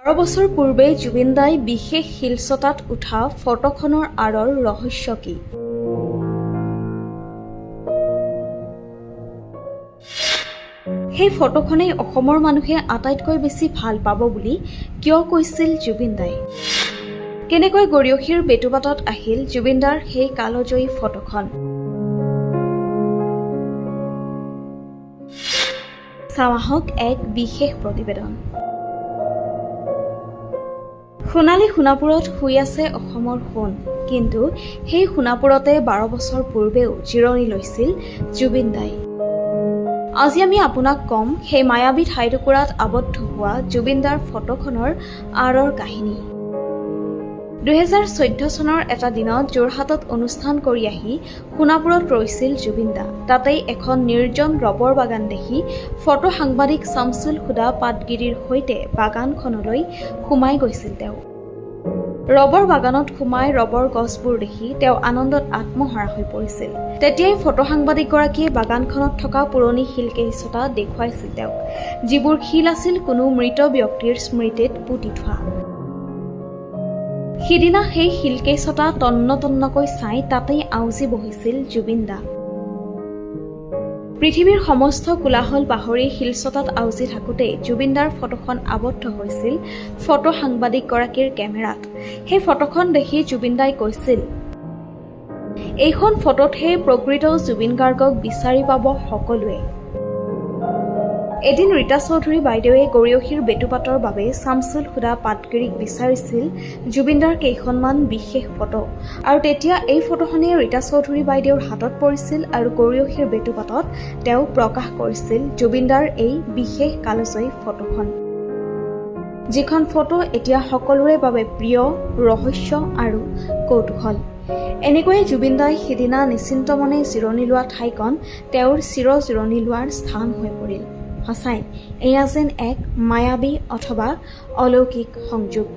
12 বছৰ পূৰ্বে জুবিন দাই বিশেষ শিলচটাত উঠা ফটোখনৰ আঁৰৰ ৰহস্য কি? সেই ফটোখনেই অসমৰ মানুহে আটাইতকৈ বেছি ভাল পাব বুলি কিয় কৈছিল জুবিন দাই? কেনেকৈ গৰিয়সীৰ বেটুপাতত আহিল জুবিন দাৰ সেই কালজয়ী ফটোখন? চাওঁ আহক এক বিশেষ প্ৰতিবেদন। সোণালী সোণাপুৰত শুই আছে অসমৰ সোণ, কিন্তু সেই সোণাপুৰতে 12 বছৰ পূৰ্বেও জিৰণি লৈছিল জুবিন দাই। আজি আমি আপোনাক কম সেই মায়াবী ঠাইটুকুৰাত আবদ্ধ হোৱা জুবিন দাৰ ফটোখনৰ আঁৰৰ কাহিনী। 2014 চনৰ এটা দিনত যোৰহাটত অনুষ্ঠান কৰি আহি সোণাপুৰত ৰৈছিল জুবিন দা। তাতেই এখন নিৰ্জন ৰবৰ বাগান দেখি ফটো সাংবাদিক শামছুল হুদা পাটগিৰিৰ সৈতে বাগানখনলৈ সোমাই গৈছিল তেওঁ। ৰবৰ বাগানত সোমাই ৰবৰ গছবোৰ দেখি তেওঁ আনন্দত আত্মহাৰা হৈ পৰিছিল। তেতিয়াই ফটো সাংবাদিকগৰাকীয়ে বাগানখনত থকা পুৰণি শিলকেইছটা দেখুৱাইছিল তেওঁক, যিবোৰ শিল আছিল কোনো মৃত ব্যক্তিৰ স্মৃতিত পুতি থোৱা। সিদিনা সেই শিলকেইছটা তন্ন তন্নকৈ চাই তাতেই আউজি বহিছিল জুবিন দা। পৃথিৱীৰ সমস্ত কোলাহল পাহৰি শিলচটাত আউজি থাকোঁতে জুবিন দাৰ ফটোখন আবদ্ধ হৈছিল ফটো সাংবাদিকগৰাকীৰ কেমেৰাত। সেই ফটোখন দেখি জুবিন দাই কৈছিল, এইখন ফটোতহে প্ৰকৃত জুবিন গাৰ্গক বিচাৰি পাব সকলোৱে। এদিন ৰীতা চৌধুৰী বাইদেৱে গৰিয়সীৰ বেটুপাতৰ বাবে শামছুল হুদা পাটগিৰিক বিচাৰিছিল জুবিন দাৰ কেইখনমান বিশেষ ফটো, আৰু তেতিয়া এই ফটোখনে ৰীতা চৌধুৰী বাইদেউৰ হাতত পৰিছিল আৰু গৰিয়সীৰ বেটুপাতত তেওঁ প্ৰকাশ কৰিছিল জুবিন দাৰ এই বিশেষ কালজয়ী ফটোখন, যিখন ফটো এতিয়া সকলোৰে বাবে প্ৰিয়, ৰহস্য আৰু কৌতূহল। এনেকৈয়ে জুবিন দাই সিদিনা নিশ্চিন্ত মনে জিৰণি লোৱা ঠাইখন তেওঁৰ চিৰ জিৰণি লোৱাৰ স্থান হৈ পৰিল। সঁচাই এয়া যেন এক মায়াবী অথবা অলৌকিক সংযোগ।